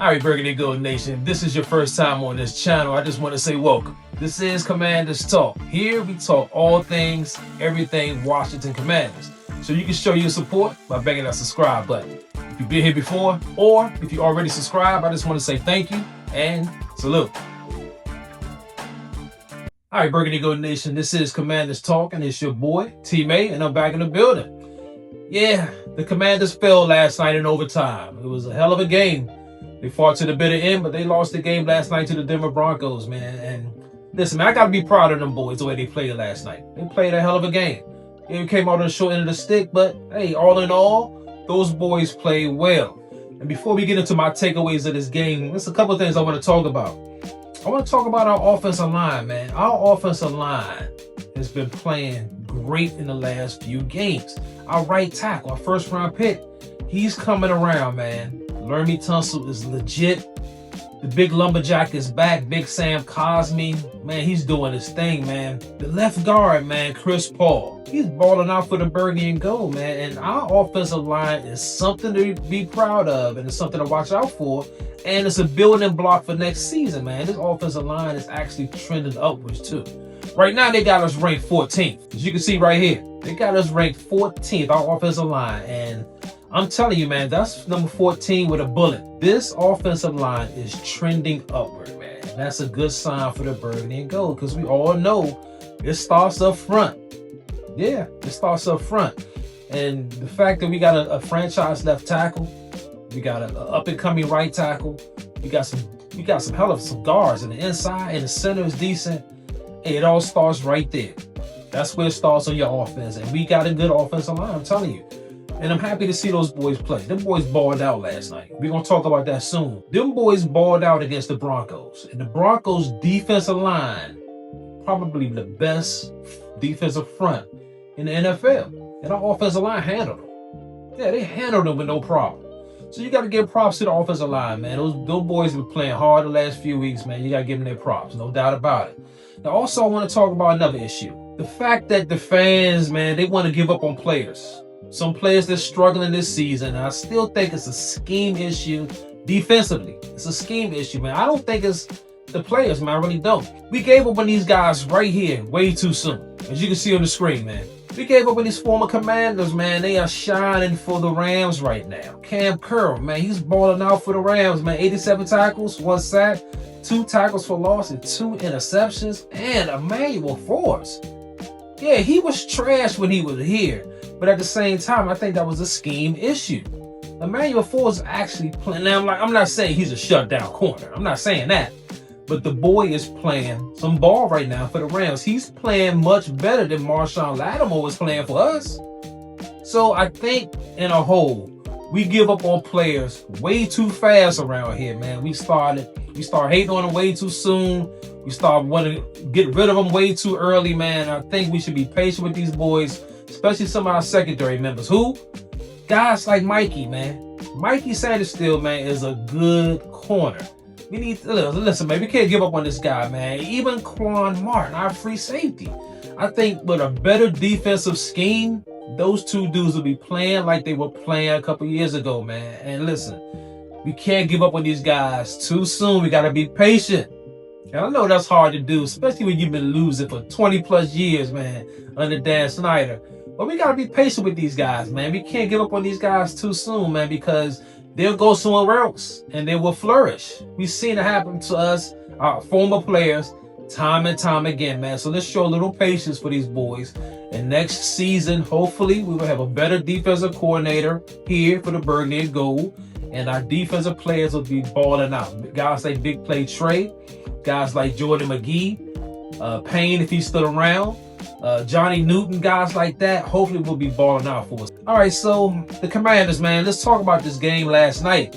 All right, Burgundy Gold Nation, if this is your first time on this channel, I just want to say welcome. This is Commanders Talk. Here we talk all things, everything Washington Commanders. So you can show your support by banging that subscribe button. If you've been here before, or if you already subscribed, I just want to say thank you and salute. All right, Burgundy Gold Nation, this is Commanders Talk, and it's your boy, T-May, and I'm back in the building. Yeah, the Commanders fell last night in overtime. It was a hell of a game. They fought to the bitter end, but they lost the game last night to the Denver Broncos, man. And listen, man, I got to be proud of them boys the way they played last night. They played a hell of a game. It came out on the short end of the stick, but hey, all in all, those boys played well. And before we get into my takeaways of this game, there's a couple of things I want to talk about. I want to talk about our offensive line, man. Our offensive line has been playing great in the last few games. Our right tackle, our first round pick, he's coming around, man. Lermy Tunsil is legit. The big lumberjack is back. Big Sam Cosme, man, he's doing his thing, man. The left guard, man, Chris Paul, he's balling out for the burgundy and gold, man. And our offensive line is something to be proud of, and it's something to watch out for. And it's a building block for next season, man. This offensive line is actually trending upwards too. Right now, they got us ranked 14th. As you can see right here, they got us ranked 14th, our offensive line. And I'm telling you, man, that's number 14 with a bullet. This offensive line is trending upward, man. And that's a good sign for the burgundy and gold, because we all know it starts up front. Yeah, it starts up front. And the fact that we got a franchise left tackle, we got an up-and-coming right tackle, we got some hell of some guards in the inside, and the center is decent. Hey, it all starts right there. That's where it starts on your offense. And we got a good offensive line, I'm telling you. And I'm happy to see those boys play. Them boys balled out last night. We're going to talk about that soon. Them boys balled out against the Broncos. And the Broncos defensive line, probably the best defensive front in the NFL. And our offensive line handled them. Yeah, they handled them with no problem. So you got to give props to the offensive line, man. Those boys have been playing hard the last few weeks, man. You got to give them their props, no doubt about it. Now, also, I want to talk about another issue. The fact that the fans, man, they want to give up on players. Some players that's struggling this season. I still think it's a scheme issue defensively. It's a scheme issue, man. I don't think it's the players, man. I really don't. We gave up on these guys right here way too soon. As you can see on the screen, man. We gave up on these former Commanders, man. They are shining for the Rams right now. Cam Curl, man, he's balling out for the Rams, man. 87 tackles, 1 sack, 2 tackles for loss, and 2 interceptions, and Emmanuel Forbes. Yeah, he was trash when he was here. But at the same time, I think that was a scheme issue. Emmanuel Forbes actually playing. Now, I'm not saying he's a shutdown corner. I'm not saying that. But the boy is playing some ball right now for the Rams. He's playing much better than Marshawn Lattimore was playing for us. So I think, in a whole, we give up on players way too fast around here, man. We start hating on them way too soon. We start wanting to get rid of them way too early, man. I think we should be patient with these boys, especially some of our secondary members. Who? Guys like Mikey, man. Mikey Sanderstill, man, is a good corner. We need to listen, man. We can't give up on this guy, man. Even Quan Martin, our free safety. I think with a better defensive scheme, those two dudes will be playing like they were playing a couple years ago, man. And listen, we can't give up on these guys too soon. We got to be patient. And I know that's hard to do, especially when you've been losing for 20 plus years, man, under Dan Snyder. But we got to be patient with these guys, man. We can't give up on these guys too soon, man, because they'll go somewhere else and they will flourish. We've seen it happen to us, our former players, time and time again, man. So let's show a little patience for these boys. And next season, hopefully, we will have a better defensive coordinator here for the burgundy and gold. And our defensive players will be balling out. Guys like Big Play Trey, guys like Jordan McGee, Payne if he stood around, Johnny Newton, guys like that, hopefully will be balling out for us. All right, so the Commanders, man, let's talk about this game last night.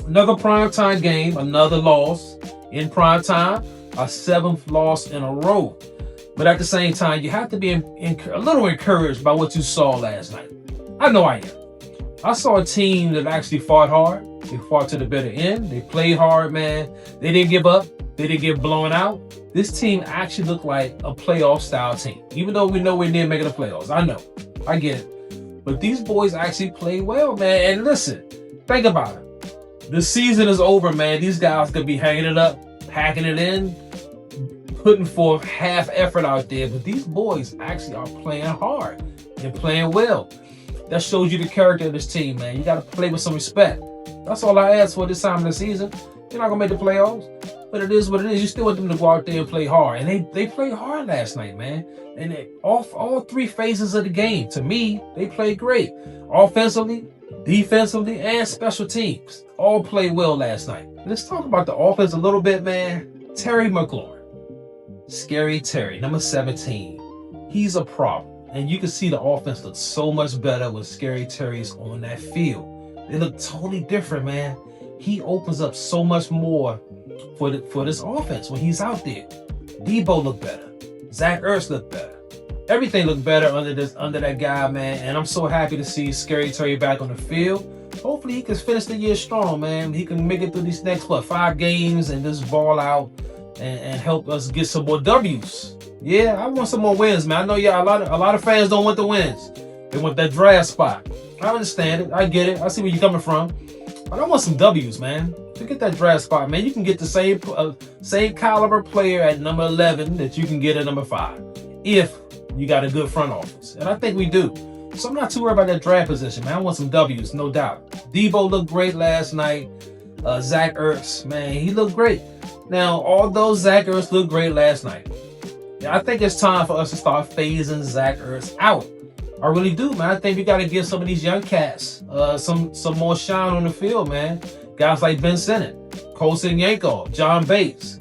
Another primetime game, another loss in primetime, our 7th loss in a row. But at the same time, you have to be a little encouraged by what you saw last night. I know I am. I saw a team that actually fought hard. They fought to the bitter end. They played hard, man. They didn't give up. They didn't get blown out. This team actually looked like a playoff-style team, even though we know we're near making the playoffs. I know. I get it. But these boys actually played well, man. And listen, think about it. The season is over, man. These guys could be hanging it up, packing it in, putting forth half effort out there. But these boys actually are playing hard. They're playing well. That shows you the character of this team, man. You got to play with some respect. That's all I ask for this time of the season. You're not going to make the playoffs, but it is what it is. You still want them to go out there and play hard. And they played hard last night, man. And all three phases of the game, to me, they played great. Offensively, defensively, and special teams. All played well last night. Let's talk about the offense a little bit, man. Terry McLaurin. Scary Terry, number 17. He's a problem. And you can see the offense looks so much better when Scary Terry's on that field. They look totally different, man. He opens up so much more for this offense when he's out there. Debo looked better. Zach Ertz looked better. Everything looked better under that guy, man. And I'm so happy to see Scary Terry back on the field. Hopefully he can finish the year strong, man. He can make it through these next 5 games and just ball out and help us get some more W's. Yeah, I want some more wins, man. I know a lot of fans don't want the wins. They want that draft spot. I understand it. I get it. I see where you're coming from. But I want some W's, man. Forget that draft spot, man. You can get the same caliber player at number 11 that you can get at number 5 if you got a good front office. And I think we do. So I'm not too worried about that draft position, man. I want some W's, no doubt. Debo looked great last night. Zach Ertz, man, he looked great. Now, although Zach Ertz looked great last night, I think it's time for us to start phasing Zach Ertz out. I really do, man. I think we got to give some of these young cats some more shine on the field, man. Guys like Ben Sinnott, Colson Yankov, John Bates.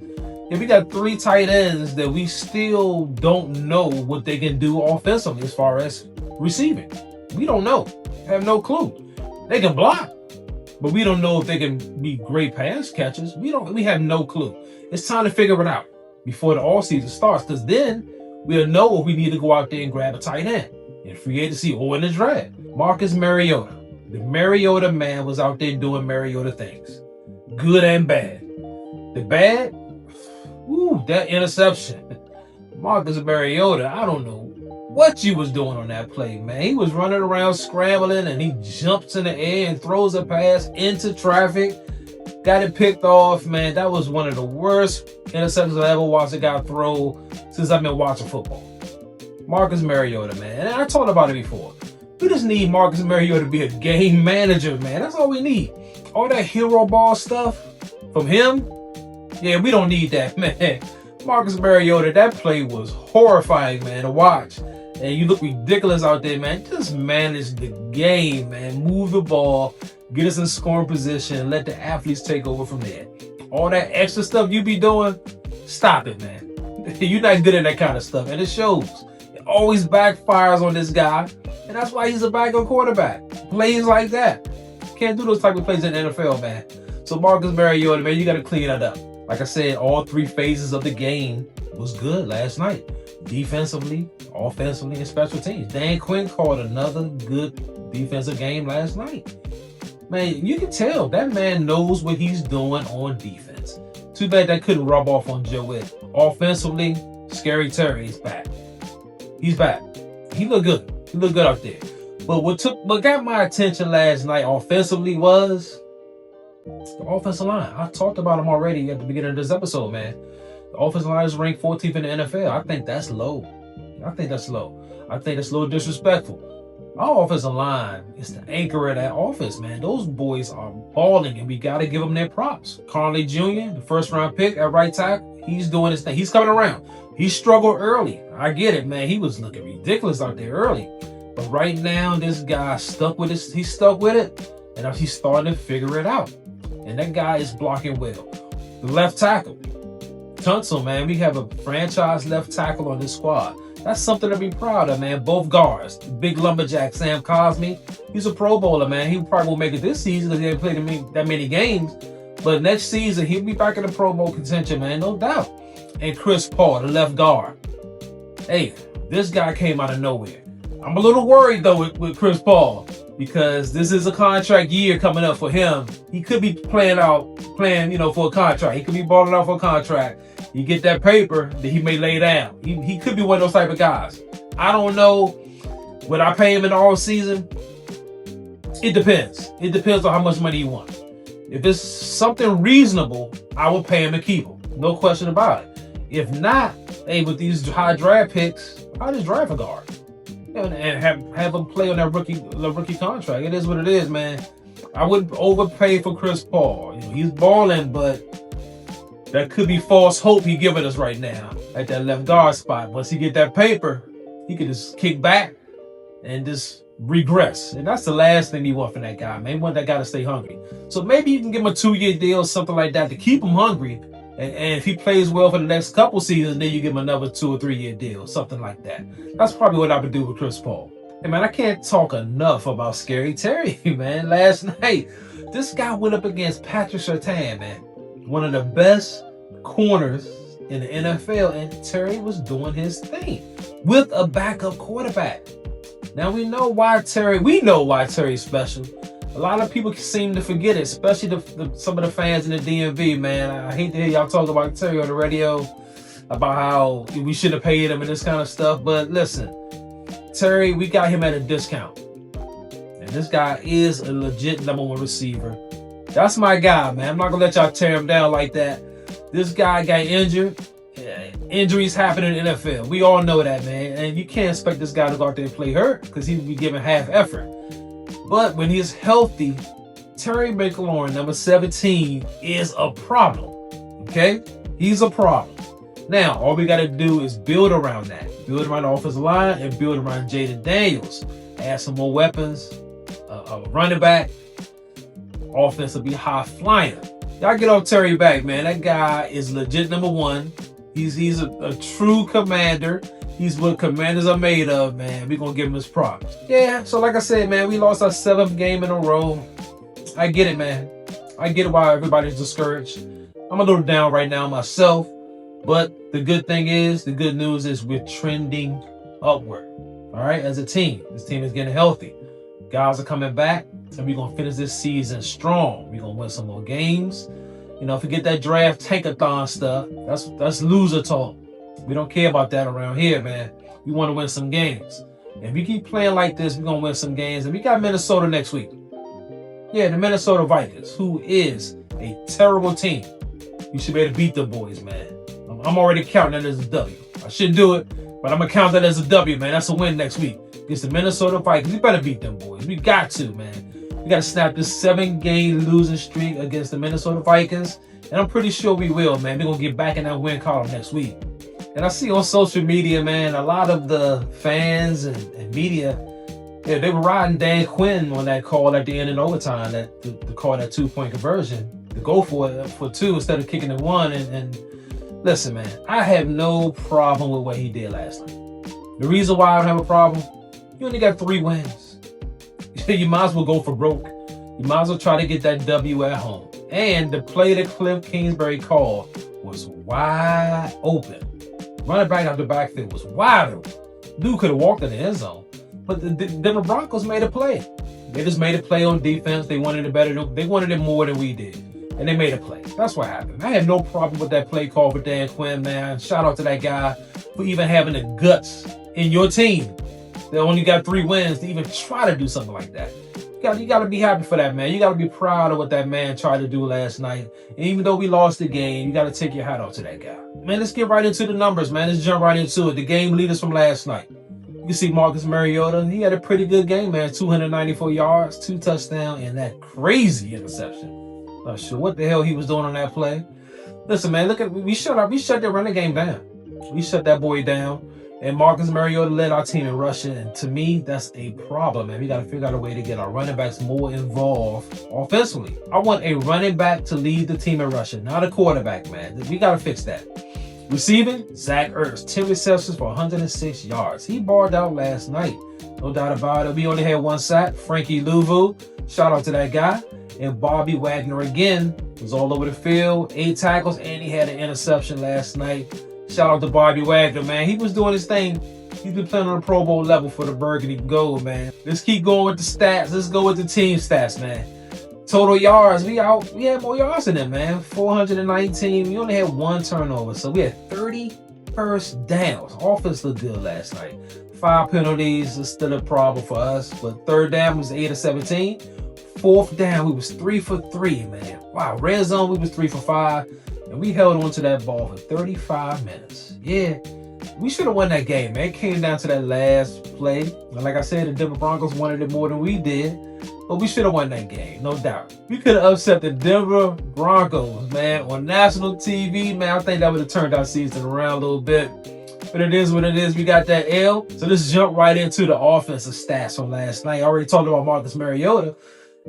And we got 3 tight ends that we still don't know what they can do offensively as far as receiving. We don't know. Have no clue. They can block, but we don't know if they can be great pass catchers. We have no clue. It's time to figure it out before the offseason starts, because then we'll know if we need to go out there and grab a tight end in free agency or in the draft. Marcus Mariota. The Mariota man was out there doing Mariota things. Good and bad. The bad, that interception. Marcus Mariota, I don't know what you was doing on that play, man. He was running around scrambling and he jumps in the air and throws a pass into traffic. Got it picked off, man. That was one of the worst interceptions I ever watched a guy throw since I've been watching football. Marcus Mariota, man. And I talked about it before. We just need Marcus Mariota to be a game manager, man. That's all we need. All that hero ball stuff from him, yeah, we don't need that, man. Marcus Mariota, that play was horrifying, man, to watch. And you look ridiculous out there, man. Just manage the game, man. Move the ball, get us in scoring position, let the athletes take over from there. All that extra stuff you be doing, stop it, man. You're not good at that kind of stuff, and it shows. It always backfires on this guy, and that's why he's a backup quarterback. Plays like that. Can't do those type of plays in the NFL, man. So Marcus Mariota, man, you got to clean that up. Like I said, all 3 phases of the game was good last night. Defensively, offensively, and special teams. Dan Quinn called another good defensive game last night. Man, you can tell that man knows what he's doing on defense. Too bad that couldn't rub off on Joe Witt. Offensively, Scary Terry is back. He's back. He looked good. He looked good out there. But what got my attention last night offensively was the offensive line. I talked about him already at the beginning of this episode, man. The offensive line is ranked 14th in the NFL. I think that's low. I think that's a little disrespectful. Our offensive line is the anchor of that offense, man. Those boys are balling, and we got to give them their props. Conley Jr., the first-round pick at right tackle, he's doing his thing. He's coming around. He struggled early. I get it, man. He was looking ridiculous out there early. But right now, this guy stuck with it. He's stuck with it, and he's starting to figure it out. And that guy is blocking well. The left tackle, Tunsil, man. We have a franchise left tackle on this squad. That's something to be proud of, man. Both guards. Big lumberjack Sam Cosmi. He's a Pro Bowler, man. He probably won't make it this season because he ain't played that many games. But next season, he'll be back in the Pro Bowl contention, man. No doubt. And Chris Paul, the left guard. Hey, this guy came out of nowhere. I'm a little worried, though, with Chris Paul because this is a contract year coming up for him. He could be playing, for a contract. He could be balling out for a contract. You get that paper that he may lay down. He could be one of those type of guys. I don't know. Would I pay him in the off season? It depends. It depends on how much money you want. If it's something reasonable, I will pay him to keep him. No question about it. If not, hey, with these high draft picks, I'll just draft a guard and have him play on that rookie contract. It is what it is, man. I wouldn't overpay for Chris Paul. He's balling, but that could be false hope he's giving us right now at that left guard spot. Once he get that paper, he could just kick back and just regress. And that's the last thing you want from that guy, man. You want that guy to stay hungry. So maybe you can give him a 2-year deal or something like that to keep him hungry. And if he plays well for the next couple seasons, then you give him another 2 or 3 year deal, something like that. That's probably what I would do with Chris Paul. Hey, man, I can't talk enough about Scary Terry, man. Last night, this guy went up against Patrick Surtain, man. One of the best corners in the NFL, and Terry was doing his thing with a backup quarterback. Now we know why Terry's special. A lot of people seem to forget it, especially some of the fans in the DMV, man. I hate to hear y'all talk about Terry on the radio, about how we should have paid him and this kind of stuff. But listen, Terry, we got him at a discount. And this guy is a legit #1 receiver. That's my guy, man. I'm not going to let y'all tear him down like that. This guy got injured. Injuries happen in the NFL. We all know that, man. And you can't expect this guy to go out there and play hurt because he would be giving half effort. But when he's healthy, Terry McLaurin, number 17, is a problem. Okay? He's a problem. Now, all we got to do is build around that. Build around the offensive line and build around Jaden Daniels. Add some more weapons. A running back. Offense will be high flying. Y'all get off Terry back, man. That guy is legit #1. He's a true commander. He's what commanders are made of, man. We're going to give him his props. Yeah, so like I said, man, we lost our 7th game in a row. I get it, man. I get why everybody's discouraged. I'm a little down right now myself. But the good news is we're trending upward. All right, as a team. This team is getting healthy. Guys are coming back, and we're going to finish this season strong. We're going to win some more games. You know, forget that draft tankathon stuff. That's loser talk. We don't care about that around here, man. We want to win some games. And if we keep playing like this, we're going to win some games. And we got Minnesota next week. Yeah, the Minnesota Vikings, who is a terrible team. You should be able to beat the boys, man. I'm already counting that as a W. I shouldn't do it, but I'm going to count that as a W, man. That's a win next week against the Minnesota Vikings. We better beat them boys. We got to, man. We got to snap this 7-game losing streak against the Minnesota Vikings. And I'm pretty sure we will, man. We're going to get back in that win column next week. And I see on social media, man, a lot of the fans and media, yeah, they were riding Dan Quinn on that call at the end in overtime, the call, that 2-point conversion, to go for it for 2 instead of kicking it 1. And listen, man, I have no problem with what he did last night. The reason why I don't have a problem, you only got 3 wins. You might as well go for broke. You might as well try to get that W at home. And the play that Cliff Kingsbury called was wide open. Running back out the backfield was wide open. Dude could have walked in the end zone. But the Denver Broncos made a play. They just made a play on defense. They wanted it better. They wanted it more than we did. And they made a play. That's what happened. I had no problem with that play call for Dan Quinn, man. Shout out to that guy for even having the guts in your team that only got 3 wins to even try to do something like that. You got to be happy for that, man. You got to be proud of what that man tried to do last night. And even though we lost the game, you got to take your hat off to that guy. Man, let's get right into the numbers, man. Let's jump right into it. The game leaders from last night. You can see Marcus Mariota. He had a pretty good game, man. 294 yards, 2 touchdowns, and that crazy interception. Not sure what the hell he was doing on that play. Listen, man, look at we shut that running game down. We shut that boy down. And Marcus Mariota led our team in rushing. And to me, that's a problem, man. We got to figure out a way to get our running backs more involved offensively. I want a running back to lead the team in rushing, not a quarterback, man. We got to fix that. Receiving, Zach Ertz, 10 receptions for 106 yards. He balled out last night. No doubt about it. We only had 1 sack. Frankie Louvu, shout out to that guy. And Bobby Wagner again was all over the field. 8 tackles, and he had an interception last night. Shout out to Bobby Wagner, man. He was doing his thing. He's been playing on the Pro Bowl level for the Burgundy Gold, man. Let's keep going with the stats. Let's go with the team stats, man. Total yards, we had more yards than them, man. 419. We only had 1 turnover, so we had 30 first downs. Offense looked good last night. 5 penalties is still a problem for us, but third down was 8 of 17. 4th down, we was 3 for 3, man. Wow, red zone, we was 3 for 5. And we held on to that ball for 35 minutes. Yeah, we should have won that game, man. It came down to that last play. And like I said, the Denver Broncos wanted it more than we did. But we should have won that game, no doubt. We could have upset the Denver Broncos, man, on national TV, man. I think that would have turned our season around a little bit. But it is what it is. We got that L. So let's jump right into the offensive stats from last night. I already talked about Marcus Mariota.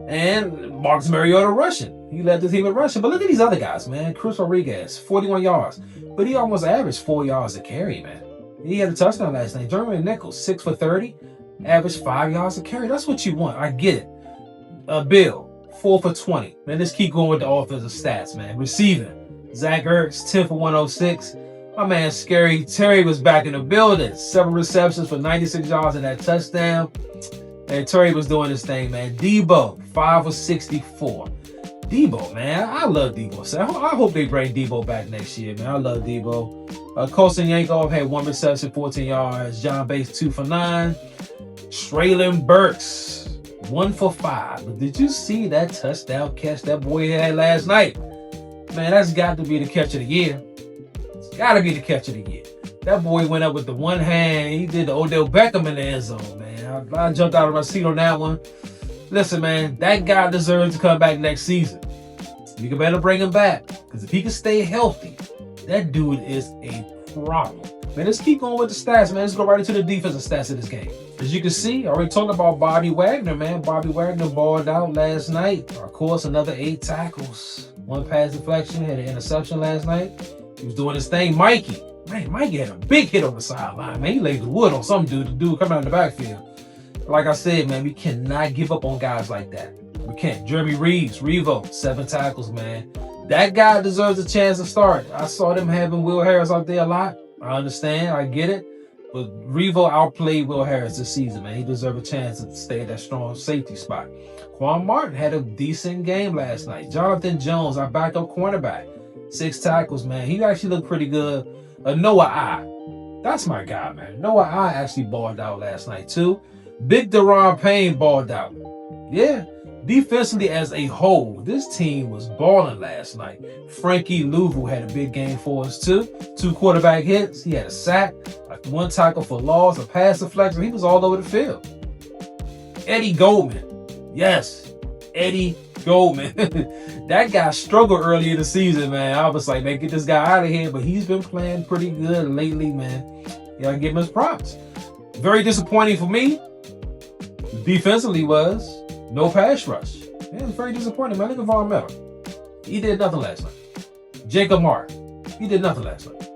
And Marcus Mariota rushing. He led the team in rushing. But look at these other guys, man. Chris Rodriguez, 41 yards. But he almost averaged 4 yards a carry, man. He had a touchdown last night. Jeremy Nichols, 6 for 30. Averaged 5 yards a carry. That's what you want. I get it. Bill, 4 for 20. Man, let's keep going with the offensive stats, man. Receiving. Zach Ertz, 10 for 106. My man, Scary Terry was back in the building. 7 receptions for 96 yards and that touchdown. And Terry was doing his thing, man. Debo, 5 for 64. Debo, man, I love Debo. So I hope they bring Debo back next year, man. I love Debo. Colson Yankov had 1 reception, 14 yards. John Bates, 2 for 9. Traylon Burks, 1 for 5. But did you see that touchdown catch that boy had last night? Man, that's got to be the catch of the year. It's got to be the catch of the year. That boy went up with the one hand. He did the Odell Beckham in the end zone, man. I jumped out of my seat on that one. Listen, man, that guy deserves to come back next season. You can better bring him back. Because if he can stay healthy, that dude is a problem. Man, let's keep going with the stats, man. Let's go right into the defensive stats of this game. As you can see, I already talked about Bobby Wagner, man. Bobby Wagner balled out last night. Of course, another 8 tackles. 1 pass deflection, had an interception last night. He was doing his thing. Mikey. Man, Mikey had a big hit on the sideline, man. He laid the wood on some dude. The dude coming out of the backfield. Like I said, man, we cannot give up on guys like that. We can't. Jeremy Reeves, Revo, 7 tackles, man. That guy deserves a chance to start. I saw them having Will Harris out there a lot. I understand. I get it. But Revo outplayed Will Harris this season, man. He deserves a chance to stay at that strong safety spot. Quan Martin had a decent game last night. Jonathan Jones, our backup cornerback, 6 tackles, man. He actually looked pretty good. Noah I. That's my guy, man. Noah I actually balled out last night, too. Big Deron Payne balled out. Yeah. Defensively as a whole, this team was balling last night. Frankie Louvu had a big game for us, too. 2 quarterback hits. He had a sack, 1 tackle for loss, a pass deflection. He was all over the field. Eddie Goldman. Yes, Eddie Goldman. That guy struggled early in the season, man. I was like, man, get this guy out of here. But he's been playing pretty good lately, man. You gotta give him his props. Very disappointing for me. Defensively was no pass rush. Yeah, it was very disappointing, man. Look at Von Miller. He did nothing last night. Jacob Mark. He did nothing last night.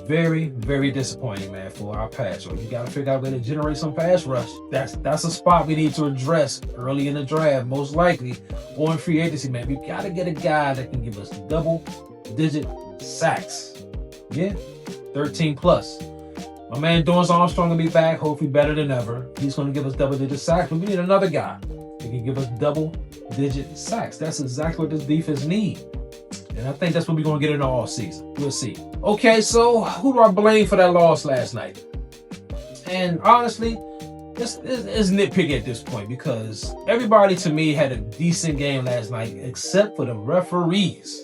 Very, very disappointing, man, for our pass rush. You got to figure out a way to generate some pass rush. That's a spot we need to address early in the draft, most likely, or in free agency, man. We got to get a guy that can give us double-digit sacks. Yeah, 13 plus. My man Dorrance Armstrong will be back, hopefully better than ever. He's going to give us double-digit sacks, but we need another guy that can give us double-digit sacks. That's exactly what this defense needs. And I think that's what we're going to get in the all season. We'll see. Okay, so who do I blame for that loss last night? And honestly, it's nitpicky at this point because everybody to me had a decent game last night except for the referees.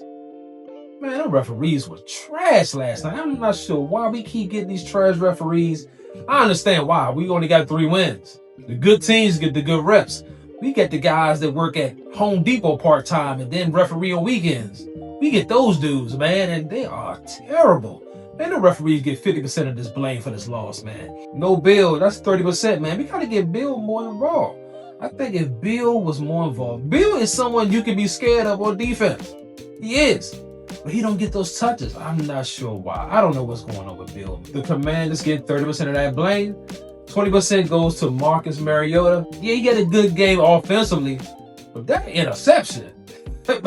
Man, the referees were trash last night. I'm not sure why we keep getting these trash referees. I understand why. We only got 3 wins. The good teams get the good reps. We get the guys that work at Home Depot part-time and then referee on weekends. We get those dudes, man, and they are terrible. Man, the referees get 50% of this blame for this loss, man. No Bill, that's 30%, man. We got to get Bill more involved. I think if Bill was more involved, Bill is someone you can be scared of on defense. He is. But he don't get those touches. I'm not sure why. I don't know what's going on with Bill. The Commanders get 30% of that blame. 20% goes to Marcus Mariota. Yeah, he had a good game offensively, but that interception,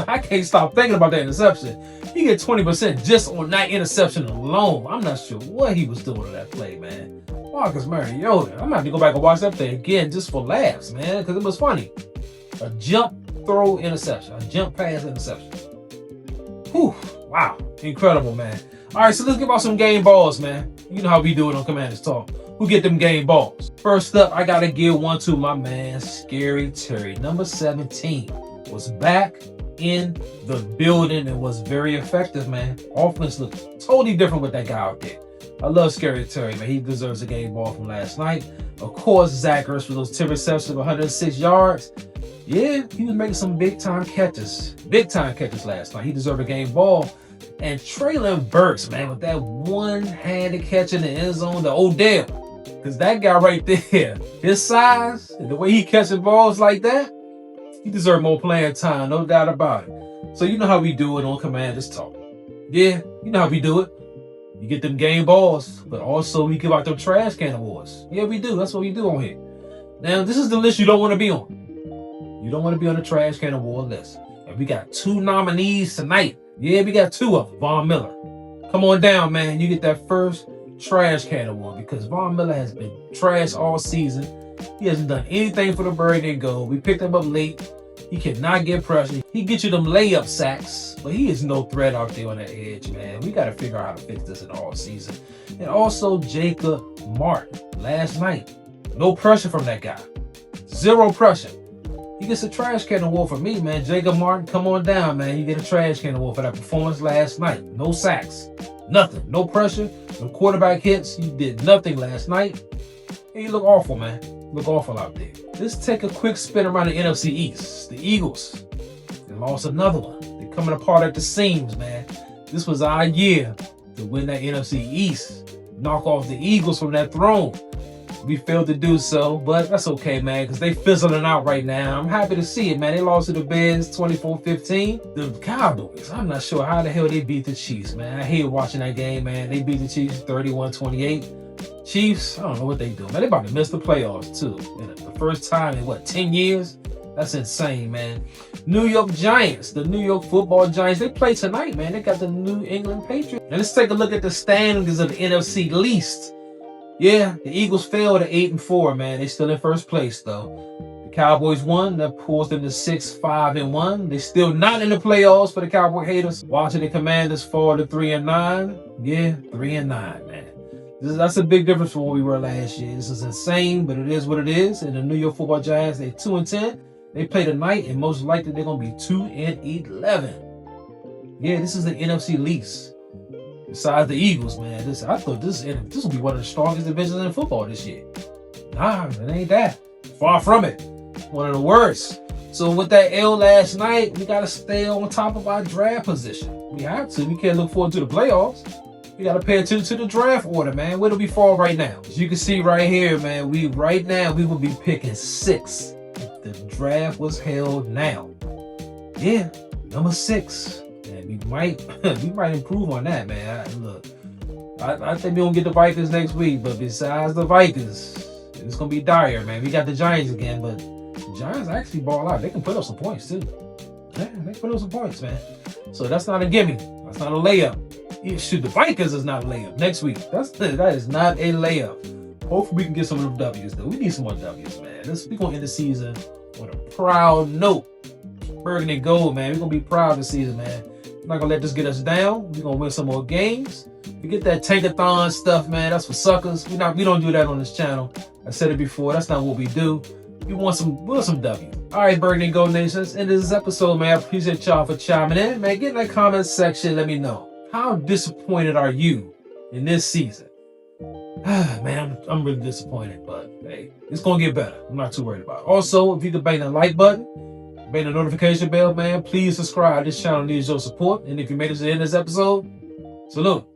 I can't stop thinking about that interception. He get 20% just on that interception alone. I'm not sure what he was doing on that play, man. Marcus Mariota. I'm going to have to go back and watch that play again just for laughs, man, because it was funny. A jump throw interception. A jump pass interception. Whew. Wow. Incredible, man. All right, so let's give out some game balls, man. You know how we do it on Commanders Talk. Who get them game balls? First up, I got to give one to my man, Scary Terry. Number 17 was back in the building and was very effective, man. Offense looked totally different with that guy out there. I love Scary Terry, man. He deserves a game ball from last night. Of course, Zach Ertz with those 10 receptions of 106 yards. Yeah, he was making some big-time catches. Big-time catches last night. He deserved a game ball. And Traylon Burks, man, with that one-handed catch in the end zone to Odell. Because that guy right there, his size and the way he catches balls like that, he deserves more playing time, no doubt about it. So you know how we do it on Commanders Talk. Yeah, you know how we do it. You get them game balls, but also we give out them trash can awards. Yeah, we do. That's what we do on here. Now, this is the list you don't want to be on. You don't want to be on the trash can award list. And we got 2 nominees tonight. Yeah, we got 2 of them. Von Miller. Come on down, man. You get that first trash can award because Von Miller has been trash all season. He hasn't done anything for the Bird and Gold. We picked him up late. He cannot get pressure. He gets you them layup sacks, but he is no threat out there on that edge, man. We got to figure out how to fix this in all season. And also Jacob Martin last night. No pressure from that guy. 0 pressure. He gets a trash can award for me, man. Jacob Martin, come on down, man. You get a trash can award for that performance last night. No sacks. Nothing. No pressure. No quarterback hits. You did nothing last night. And you look awful, man. Look awful out there. Let's take a quick spin around the NFC East. The Eagles, they lost another one. They're coming apart at the seams, man. This was our year to win that NFC East. Knock off the Eagles from that throne. We failed to do so, but that's okay, man, because they fizzling out right now. I'm happy to see it, man. They lost to the Bears 24-15. The Cowboys, I'm not sure how the hell they beat the Chiefs, man. I hate watching that game, man. They beat the Chiefs 31-28. Chiefs, I don't know what they do, man. They about to miss the playoffs, too. The first time in, 10 years? That's insane, man. New York Giants, the New York football Giants, they play tonight, man. They got the New England Patriots. And let's take a look at the standings of the NFC least. Yeah, the Eagles fell to 8-4, man. They still in first place, though. The Cowboys won. That pulls them to 6-5-1. They still not in the playoffs for the Cowboy haters. Watching the Commanders fall to 3-9. Yeah, 3-9, man. That's a big difference from what we were last year. This is insane, but it is what it is. And the New York football Giants, they're 2-10. They play tonight, and most likely they're going to be 2-11. Yeah, this is the NFC least. Besides the Eagles, man, I thought this would be one of the strongest divisions in football this year. Nah, it ain't that. Far from it. One of the worst. So with that L last night, we got to stay on top of our draft position. We have to. We can't look forward to the playoffs. We got to pay attention to the draft order, man. Where do we fall right now? As you can see right here, man, we will be picking 6 if the draft was held now. Yeah, number 6. And we might improve on that, man. I think we're going to get the Vikings next week, but besides the Vikings, it's going to be dire, man. We got the Giants again, but the Giants actually ball out. They can put up some points, too. Yeah, they put up some points, man. So that's not a gimme. That's not a layup. Yeah, shoot, the Vikings is not a layup next week. That is not a layup. Hopefully we can get some of them W's, though. We need some more W's, man. We're going to end the season on a proud note. Burgundy and gold, man. We're going to be proud this season, man. We're not going to let this get us down. We're going to win some more games. Forget that tankathon stuff, man. That's for suckers. We don't do that on this channel. I said it before. That's not what we do. We want some W. All right, Burgundy and Gold Nation. That's the end of this episode, man. I appreciate y'all for chiming in. Man, get in that comment section. Let me know. How disappointed are you in this season? Man, I'm really disappointed, but hey, it's going to get better. I'm not too worried about it. Also, if you could bang the like button, bang the notification bell, man, please subscribe. This channel needs your support. And if you made it to the end of this episode, salute.